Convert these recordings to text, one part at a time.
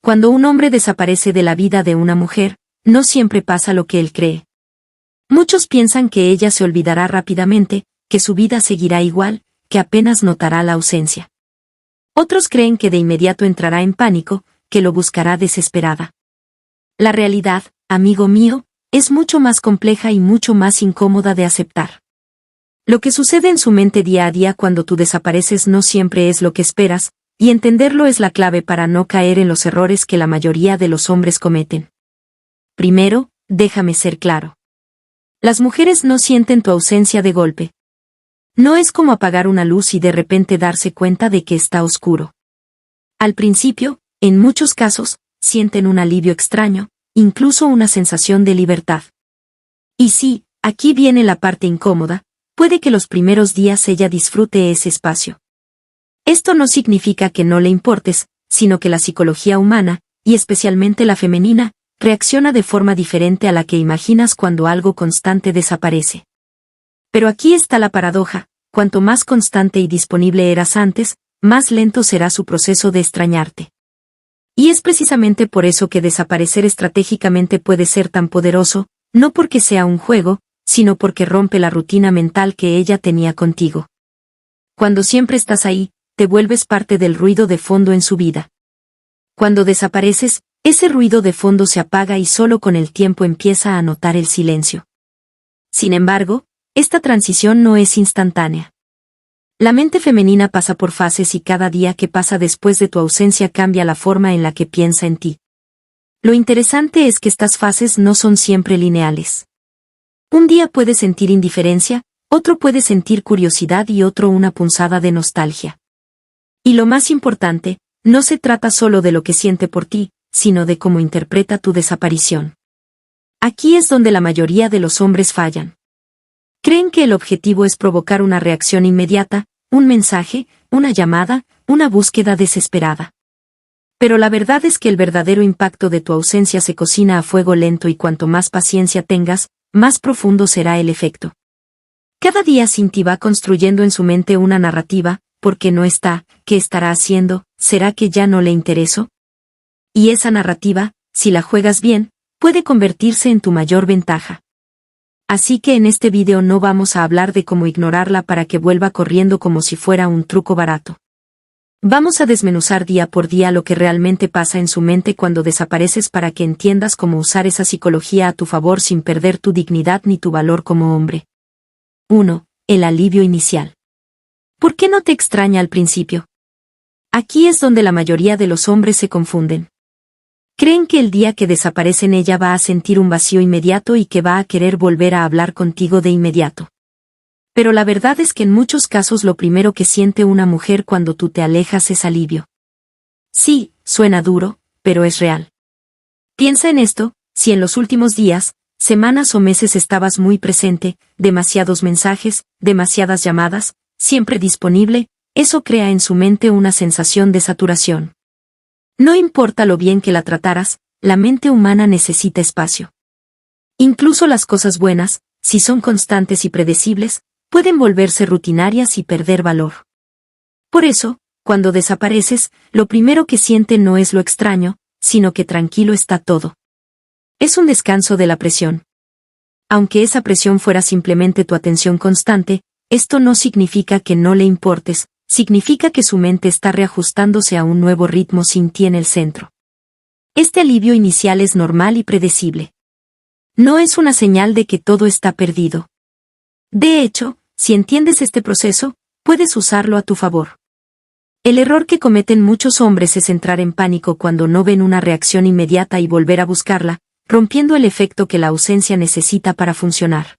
Cuando un hombre desaparece de la vida de una mujer, no siempre pasa lo que él cree. Muchos piensan que ella se olvidará rápidamente, que su vida seguirá igual, que apenas notará la ausencia. Otros creen que de inmediato entrará en pánico, que lo buscará desesperada. La realidad, amigo mío, es mucho más compleja y mucho más incómoda de aceptar. Lo que sucede en su mente día a día cuando tú desapareces no siempre es lo que esperas, y entenderlo es la clave para no caer en los errores que la mayoría de los hombres cometen. Primero, déjame ser claro. Las mujeres no sienten tu ausencia de golpe. No es como apagar una luz y de repente darse cuenta de que está oscuro. Al principio, en muchos casos, sienten un alivio extraño, incluso una sensación de libertad. Y sí, aquí viene la parte incómoda, puede que los primeros días ella disfrute ese espacio. Esto no significa que no le importes, sino que la psicología humana, y especialmente la femenina, reacciona de forma diferente a la que imaginas cuando algo constante desaparece. Pero aquí está la paradoja, cuanto más constante y disponible eras antes, más lento será su proceso de extrañarte. Y es precisamente por eso que desaparecer estratégicamente puede ser tan poderoso, no porque sea un juego, sino porque rompe la rutina mental que ella tenía contigo. Cuando siempre estás ahí, te vuelves parte del ruido de fondo en su vida. Cuando desapareces, ese ruido de fondo se apaga y solo con el tiempo empieza a notar el silencio. Sin embargo, esta transición no es instantánea. La mente femenina pasa por fases y cada día que pasa después de tu ausencia cambia la forma en la que piensa en ti. Lo interesante es que estas fases no son siempre lineales. Un día puedes sentir indiferencia, otro puede sentir curiosidad y otro una punzada de nostalgia. Y lo más importante, no se trata solo de lo que siente por ti, sino de cómo interpreta tu desaparición. Aquí es donde la mayoría de los hombres fallan. Creen que el objetivo es provocar una reacción inmediata, un mensaje, una llamada, una búsqueda desesperada. Pero la verdad es que el verdadero impacto de tu ausencia se cocina a fuego lento y cuanto más paciencia tengas, más profundo será el efecto. Cada día sin ti va construyendo en su mente una narrativa, ¿por qué no está? ¿Qué estará haciendo? ¿Será que ya no le intereso? Y esa narrativa, si la juegas bien, puede convertirse en tu mayor ventaja. Así que en este video no vamos a hablar de cómo ignorarla para que vuelva corriendo como si fuera un truco barato. Vamos a desmenuzar día por día lo que realmente pasa en su mente cuando desapareces para que entiendas cómo usar esa psicología a tu favor sin perder tu dignidad ni tu valor como hombre. 1. El alivio inicial. ¿Por qué no te extraña al principio? Aquí es donde la mayoría de los hombres se confunden. Creen que el día que desaparecen ella va a sentir un vacío inmediato y que va a querer volver a hablar contigo de inmediato. Pero la verdad es que en muchos casos lo primero que siente una mujer cuando tú te alejas es alivio. Sí, suena duro, pero es real. Piensa en esto, si en los últimos días, semanas o meses estabas muy presente, demasiados mensajes, demasiadas llamadas, siempre disponible, eso crea en su mente una sensación de saturación. No importa lo bien que la trataras, la mente humana necesita espacio. Incluso las cosas buenas, si son constantes y predecibles, pueden volverse rutinarias y perder valor. Por eso, cuando desapareces, lo primero que siente no es lo extraño, sino que tranquilo está todo. Es un descanso de la presión. Aunque esa presión fuera simplemente tu atención constante, esto no significa que no le importes, significa que su mente está reajustándose a un nuevo ritmo sin ti en el centro. Este alivio inicial es normal y predecible. No es una señal de que todo está perdido. De hecho, si entiendes este proceso, puedes usarlo a tu favor. El error que cometen muchos hombres es entrar en pánico cuando no ven una reacción inmediata y volver a buscarla, rompiendo el efecto que la ausencia necesita para funcionar.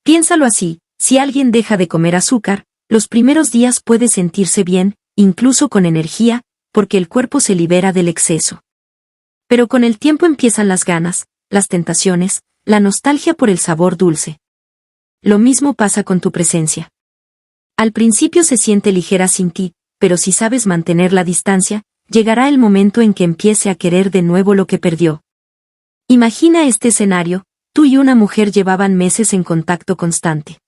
Piénsalo así, si alguien deja de comer azúcar, los primeros días puede sentirse bien, incluso con energía, porque el cuerpo se libera del exceso. Pero con el tiempo empiezan las ganas, las tentaciones, la nostalgia por el sabor dulce. Lo mismo pasa con tu presencia. Al principio se siente ligera sin ti, pero si sabes mantener la distancia, llegará el momento en que empiece a querer de nuevo lo que perdió. Imagina este escenario, tú y una mujer llevaban meses en contacto constante.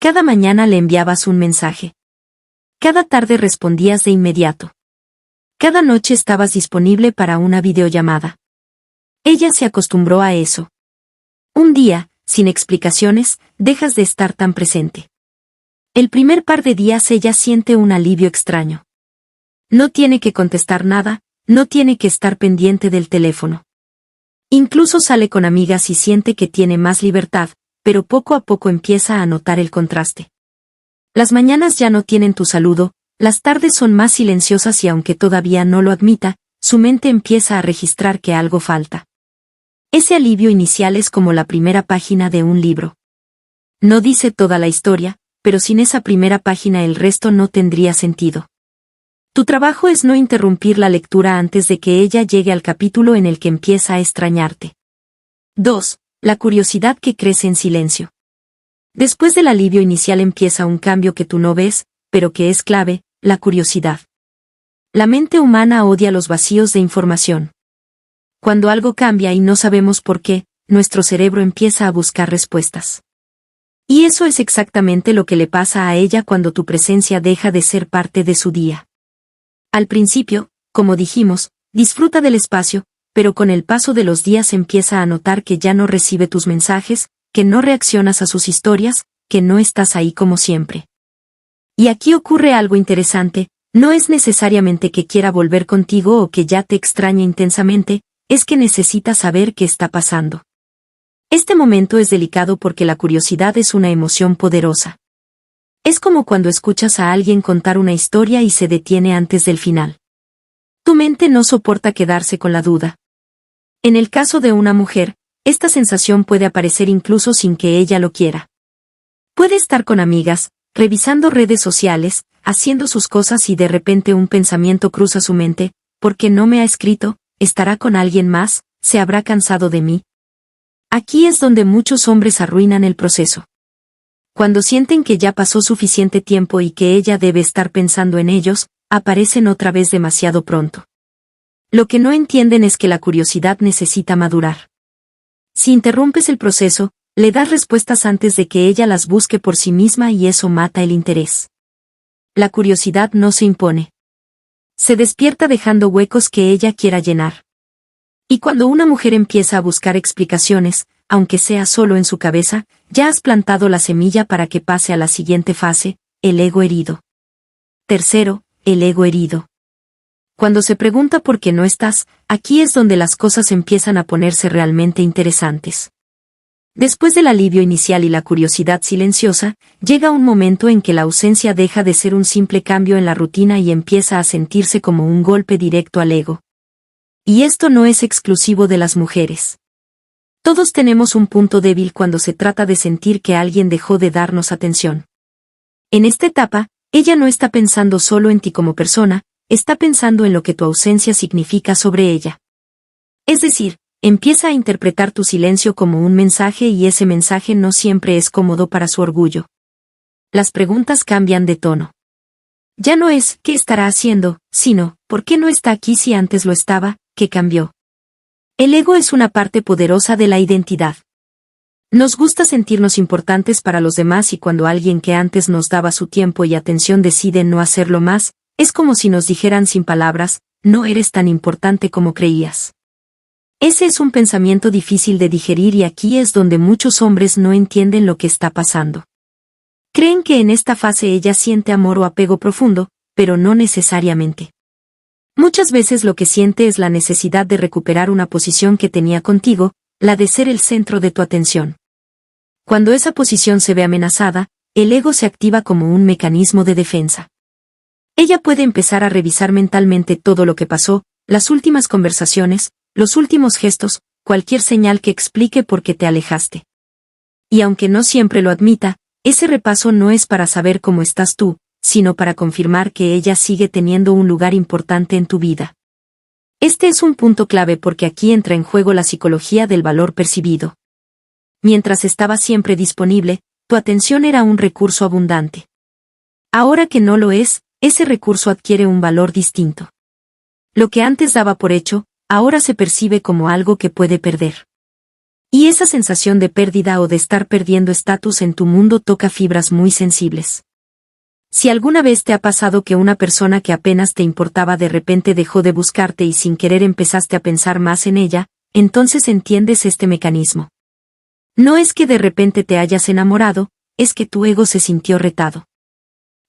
Cada mañana le enviabas un mensaje. Cada tarde respondías de inmediato. Cada noche estabas disponible para una videollamada. Ella se acostumbró a eso. Un día, sin explicaciones, dejas de estar tan presente. El primer par de días ella siente un alivio extraño. No tiene que contestar nada, no tiene que estar pendiente del teléfono. Incluso sale con amigas y siente que tiene más libertad, pero poco a poco empieza a notar el contraste. Las mañanas ya no tienen tu saludo, las tardes son más silenciosas y aunque todavía no lo admita, su mente empieza a registrar que algo falta. Ese alivio inicial es como la primera página de un libro. No dice toda la historia, pero sin esa primera página el resto no tendría sentido. Tu trabajo es no interrumpir la lectura antes de que ella llegue al capítulo en el que empieza a extrañarte. 2. La curiosidad que crece en silencio. Después del alivio inicial empieza un cambio que tú no ves, pero que es clave, la curiosidad. La mente humana odia los vacíos de información. Cuando algo cambia y no sabemos por qué, nuestro cerebro empieza a buscar respuestas. Y eso es exactamente lo que le pasa a ella cuando tu presencia deja de ser parte de su día. Al principio, como dijimos, disfruta del espacio, pero con el paso de los días empieza a notar que ya no recibe tus mensajes, que no reaccionas a sus historias, que no estás ahí como siempre. Y aquí ocurre algo interesante, no es necesariamente que quiera volver contigo o que ya te extrañe intensamente, es que necesita saber qué está pasando. Este momento es delicado porque la curiosidad es una emoción poderosa. Es como cuando escuchas a alguien contar una historia y se detiene antes del final. Tu mente no soporta quedarse con la duda. En el caso de una mujer, esta sensación puede aparecer incluso sin que ella lo quiera. Puede estar con amigas, revisando redes sociales, haciendo sus cosas y de repente un pensamiento cruza su mente, ¿por qué no me ha escrito? ¿Estará con alguien más? ¿Se habrá cansado de mí? Aquí es donde muchos hombres arruinan el proceso. Cuando sienten que ya pasó suficiente tiempo y que ella debe estar pensando en ellos, aparecen otra vez demasiado pronto. Lo que no entienden es que la curiosidad necesita madurar. Si interrumpes el proceso, le das respuestas antes de que ella las busque por sí misma y eso mata el interés. La curiosidad no se impone. Se despierta dejando huecos que ella quiera llenar. Y cuando una mujer empieza a buscar explicaciones, aunque sea solo en su cabeza, ya has plantado la semilla para que pase a la siguiente fase, el ego herido. Tercero, el ego herido. Cuando se pregunta por qué no estás, aquí es donde las cosas empiezan a ponerse realmente interesantes. Después del alivio inicial y la curiosidad silenciosa, llega un momento en que la ausencia deja de ser un simple cambio en la rutina y empieza a sentirse como un golpe directo al ego. Y esto no es exclusivo de las mujeres. Todos tenemos un punto débil cuando se trata de sentir que alguien dejó de darnos atención. En esta etapa, ella no está pensando solo en ti como persona, está pensando en lo que tu ausencia significa sobre ella. Es decir, empieza a interpretar tu silencio como un mensaje y ese mensaje no siempre es cómodo para su orgullo. Las preguntas cambian de tono. Ya no es ¿qué estará haciendo?, sino ¿por qué no está aquí si antes lo estaba? ¿Qué cambió? El ego es una parte poderosa de la identidad. Nos gusta sentirnos importantes para los demás y cuando alguien que antes nos daba su tiempo y atención decide no hacerlo más, es como si nos dijeran sin palabras, no eres tan importante como creías. Ese es un pensamiento difícil de digerir y aquí es donde muchos hombres no entienden lo que está pasando. Creen que en esta fase ella siente amor o apego profundo, pero no necesariamente. Muchas veces lo que siente es la necesidad de recuperar una posición que tenía contigo, la de ser el centro de tu atención. Cuando esa posición se ve amenazada, el ego se activa como un mecanismo de defensa. Ella puede empezar a revisar mentalmente todo lo que pasó, las últimas conversaciones, los últimos gestos, cualquier señal que explique por qué te alejaste. Y aunque no siempre lo admita, ese repaso no es para saber cómo estás tú, sino para confirmar que ella sigue teniendo un lugar importante en tu vida. Este es un punto clave porque aquí entra en juego la psicología del valor percibido. Mientras estaba siempre disponible, tu atención era un recurso abundante. Ahora que no lo es, ese recurso adquiere un valor distinto. Lo que antes daba por hecho, ahora se percibe como algo que puede perder. Y esa sensación de pérdida o de estar perdiendo estatus en tu mundo toca fibras muy sensibles. Si alguna vez te ha pasado que una persona que apenas te importaba de repente dejó de buscarte y sin querer empezaste a pensar más en ella, entonces entiendes este mecanismo. No es que de repente te hayas enamorado, es que tu ego se sintió retado.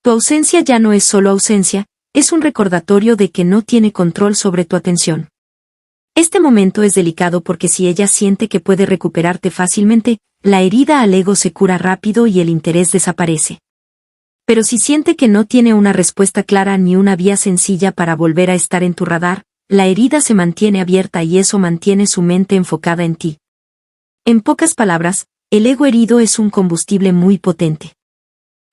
Tu ausencia ya no es solo ausencia, es un recordatorio de que no tiene control sobre tu atención. Este momento es delicado porque si ella siente que puede recuperarte fácilmente, la herida al ego se cura rápido y el interés desaparece. Pero si siente que no tiene una respuesta clara ni una vía sencilla para volver a estar en tu radar, la herida se mantiene abierta y eso mantiene su mente enfocada en ti. En pocas palabras, el ego herido es un combustible muy potente.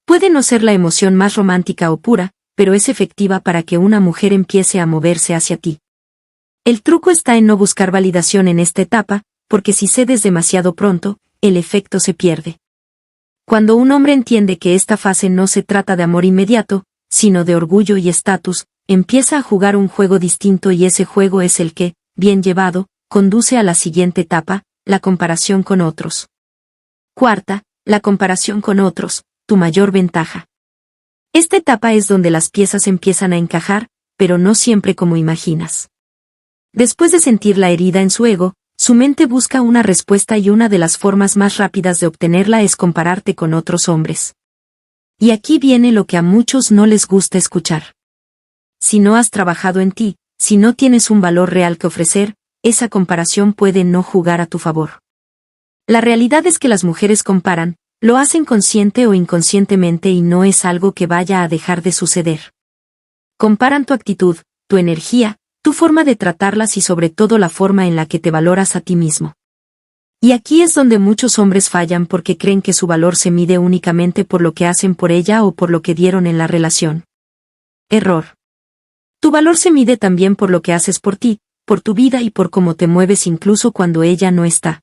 Puede no ser la emoción más romántica o pura, pero es efectiva para que una mujer empiece a moverse hacia ti. El truco está en no buscar validación en esta etapa, porque si cedes demasiado pronto, el efecto se pierde. Cuando un hombre entiende que esta fase no se trata de amor inmediato, sino de orgullo y estatus, empieza a jugar un juego distinto y ese juego es el que, bien llevado, conduce a la siguiente etapa, la comparación con otros. Cuarta, la comparación con otros, tu mayor ventaja. Esta etapa es donde las piezas empiezan a encajar, pero no siempre como imaginas. Después de sentir la herida en su ego, su mente busca una respuesta y una de las formas más rápidas de obtenerla es compararte con otros hombres. Y aquí viene lo que a muchos no les gusta escuchar. Si no has trabajado en ti, si no tienes un valor real que ofrecer, esa comparación puede no jugar a tu favor. La realidad es que las mujeres comparan, lo hacen consciente o inconscientemente y no es algo que vaya a dejar de suceder. Comparan tu actitud, tu energía, tu forma de tratarlas y sobre todo la forma en la que te valoras a ti mismo. Y aquí es donde muchos hombres fallan porque creen que su valor se mide únicamente por lo que hacen por ella o por lo que dieron en la relación. Error. Tu valor se mide también por lo que haces por ti, por tu vida y por cómo te mueves incluso cuando ella no está.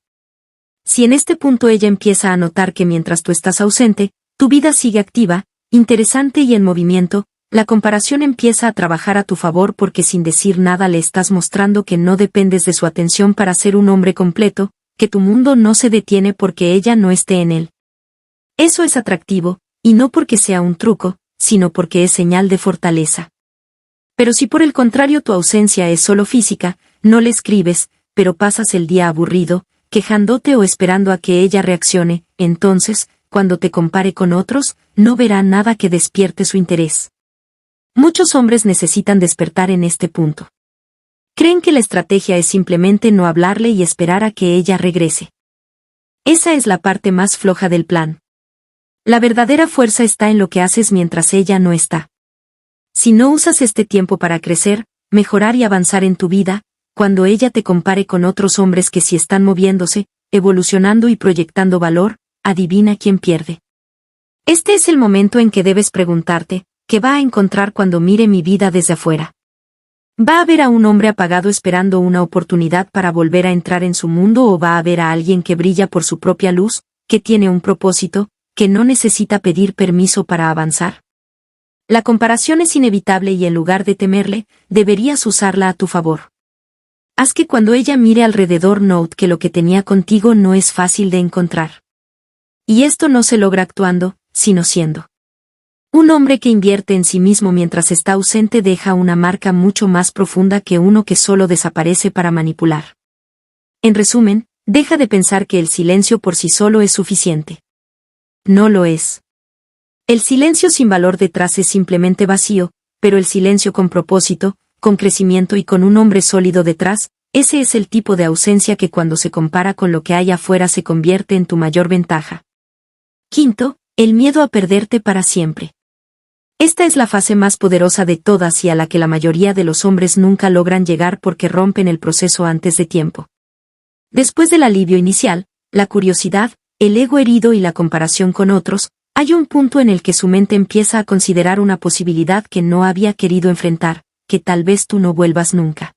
Si en este punto ella empieza a notar que mientras tú estás ausente, tu vida sigue activa, interesante y en movimiento, la comparación empieza a trabajar a tu favor porque sin decir nada le estás mostrando que no dependes de su atención para ser un hombre completo, que tu mundo no se detiene porque ella no esté en él. Eso es atractivo, y no porque sea un truco, sino porque es señal de fortaleza. Pero si por el contrario tu ausencia es solo física, no le escribes, pero pasas el día aburrido, quejándote o esperando a que ella reaccione, entonces, cuando te compare con otros, no verá nada que despierte su interés. Muchos hombres necesitan despertar en este punto. Creen que la estrategia es simplemente no hablarle y esperar a que ella regrese. Esa es la parte más floja del plan. La verdadera fuerza está en lo que haces mientras ella no está. Si no usas este tiempo para crecer, mejorar y avanzar en tu vida, cuando ella te compare con otros hombres que sí están moviéndose, evolucionando y proyectando valor, adivina quién pierde. Este es el momento en que debes preguntarte, ¿qué va a encontrar cuando mire mi vida desde afuera? ¿Va a ver a un hombre apagado esperando una oportunidad para volver a entrar en su mundo o va a ver a alguien que brilla por su propia luz, que tiene un propósito, que no necesita pedir permiso para avanzar? La comparación es inevitable y en lugar de temerle, deberías usarla a tu favor. Haz que cuando ella mire alrededor note que lo que tenía contigo no es fácil de encontrar. Y esto no se logra actuando, sino siendo. Un hombre que invierte en sí mismo mientras está ausente deja una marca mucho más profunda que uno que solo desaparece para manipular. En resumen, deja de pensar que el silencio por sí solo es suficiente. No lo es. El silencio sin valor detrás es simplemente vacío, pero el silencio con propósito, con crecimiento y con un hombre sólido detrás, ese es el tipo de ausencia que cuando se compara con lo que hay afuera se convierte en tu mayor ventaja. Quinto, el miedo a perderte para siempre. Esta es la fase más poderosa de todas y a la que la mayoría de los hombres nunca logran llegar porque rompen el proceso antes de tiempo. Después del alivio inicial, la curiosidad, el ego herido y la comparación con otros, hay un punto en el que su mente empieza a considerar una posibilidad que no había querido enfrentar, que tal vez tú no vuelvas nunca.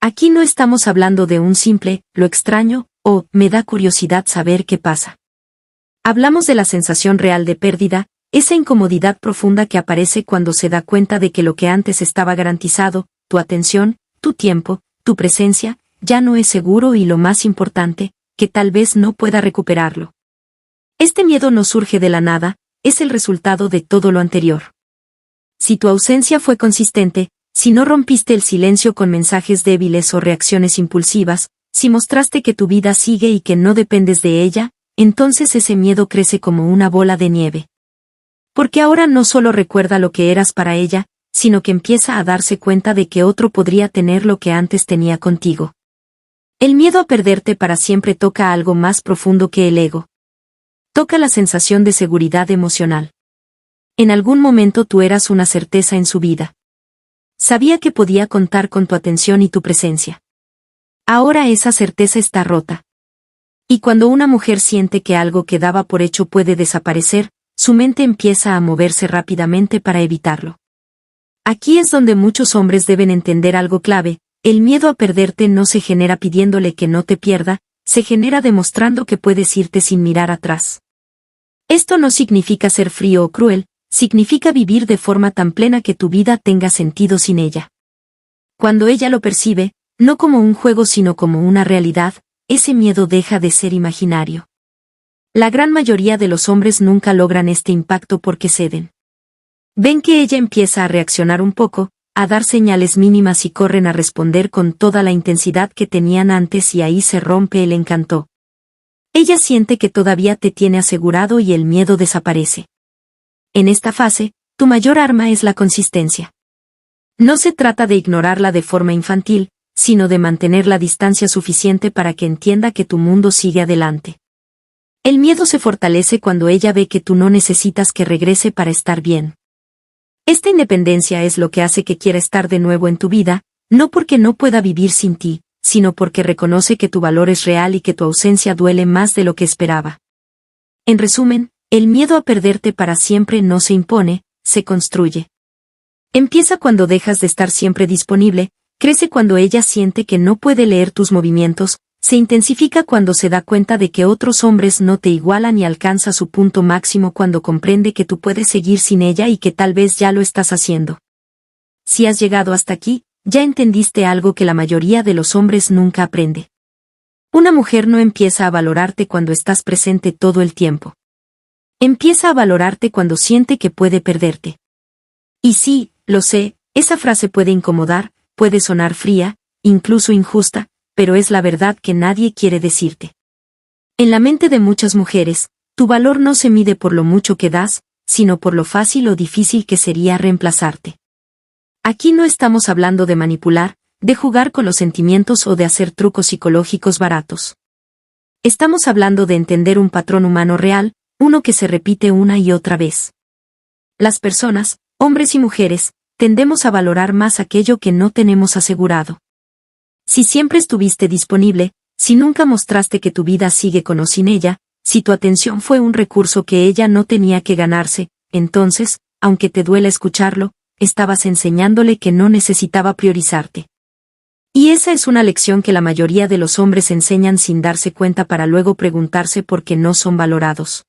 Aquí no estamos hablando de un simple, lo extraño, o me da curiosidad saber qué pasa. Hablamos de la sensación real de pérdida, esa incomodidad profunda que aparece cuando se da cuenta de que lo que antes estaba garantizado, tu atención, tu tiempo, tu presencia, ya no es seguro y lo más importante, que tal vez no pueda recuperarlo. Este miedo no surge de la nada, es el resultado de todo lo anterior. Si tu ausencia fue consistente, si no rompiste el silencio con mensajes débiles o reacciones impulsivas, si mostraste que tu vida sigue y que no dependes de ella, entonces ese miedo crece como una bola de nieve. Porque ahora no solo recuerda lo que eras para ella, sino que empieza a darse cuenta de que otro podría tener lo que antes tenía contigo. El miedo a perderte para siempre toca algo más profundo que el ego. Toca la sensación de seguridad emocional. En algún momento tú eras una certeza en su vida. Sabía que podía contar con tu atención y tu presencia. Ahora esa certeza está rota. Y cuando una mujer siente que algo que daba por hecho puede desaparecer, su mente empieza a moverse rápidamente para evitarlo. Aquí es donde muchos hombres deben entender algo clave: el miedo a perderte no se genera pidiéndole que no te pierda, se genera demostrando que puedes irte sin mirar atrás. Esto no significa ser frío o cruel, significa vivir de forma tan plena que tu vida tenga sentido sin ella. Cuando ella lo percibe, no como un juego sino como una realidad, ese miedo deja de ser imaginario. La gran mayoría de los hombres nunca logran este impacto porque ceden. Ven que ella empieza a reaccionar un poco, a dar señales mínimas y corren a responder con toda la intensidad que tenían antes y ahí se rompe el encanto. Ella siente que todavía te tiene asegurado y el miedo desaparece. En esta fase, tu mayor arma es la consistencia. No se trata de ignorarla de forma infantil, sino de mantener la distancia suficiente para que entienda que tu mundo sigue adelante. El miedo se fortalece cuando ella ve que tú no necesitas que regrese para estar bien. Esta independencia es lo que hace que quiera estar de nuevo en tu vida, no porque no pueda vivir sin ti, sino porque reconoce que tu valor es real y que tu ausencia duele más de lo que esperaba. En resumen, el miedo a perderte para siempre no se impone, se construye. Empieza cuando dejas de estar siempre disponible, crece cuando ella siente que no puede leer tus movimientos, se intensifica cuando se da cuenta de que otros hombres no te igualan y alcanza su punto máximo cuando comprende que tú puedes seguir sin ella y que tal vez ya lo estás haciendo. Si has llegado hasta aquí, ya entendiste algo que la mayoría de los hombres nunca aprende. Una mujer no empieza a valorarte cuando estás presente todo el tiempo. Empieza a valorarte cuando siente que puede perderte. Y sí, lo sé, esa frase puede incomodar, puede sonar fría, incluso injusta, pero es la verdad que nadie quiere decirte. En la mente de muchas mujeres, tu valor no se mide por lo mucho que das, sino por lo fácil o difícil que sería reemplazarte. Aquí no estamos hablando de manipular, de jugar con los sentimientos o de hacer trucos psicológicos baratos. Estamos hablando de entender un patrón humano real, uno que se repite una y otra vez. Las personas, hombres y mujeres, tendemos a valorar más aquello que no tenemos asegurado. Si siempre estuviste disponible, si nunca mostraste que tu vida sigue con o sin ella, si tu atención fue un recurso que ella no tenía que ganarse, entonces, aunque te duela escucharlo, estabas enseñándole que no necesitaba priorizarte. Y esa es una lección que la mayoría de los hombres enseñan sin darse cuenta para luego preguntarse por qué no son valorados.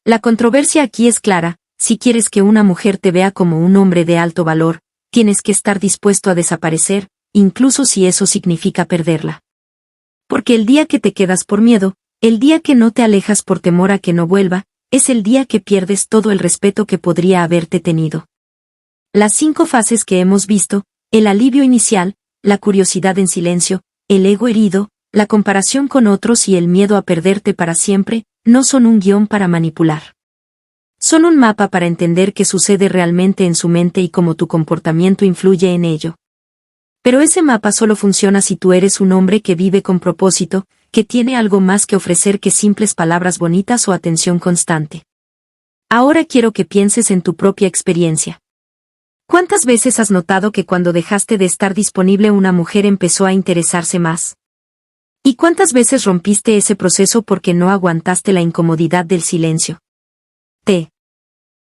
La controversia aquí es clara: si quieres que una mujer te vea como un hombre de alto valor, tienes que estar dispuesto a desaparecer, incluso si eso significa perderla. Porque el día que te quedas por miedo, el día que no te alejas por temor a que no vuelva, es el día que pierdes todo el respeto que podría haberte tenido. Las 5 fases que hemos visto: el alivio inicial, la curiosidad en silencio, el ego herido, la comparación con otros y el miedo a perderte para siempre, no son un guión para manipular. Son un mapa para entender qué sucede realmente en su mente y cómo tu comportamiento influye en ello. Pero ese mapa solo funciona si tú eres un hombre que vive con propósito, que tiene algo más que ofrecer que simples palabras bonitas o atención constante. Ahora quiero que pienses en tu propia experiencia. ¿Cuántas veces has notado que cuando dejaste de estar disponible una mujer empezó a interesarse más? ¿Y cuántas veces rompiste ese proceso porque no aguantaste la incomodidad del silencio?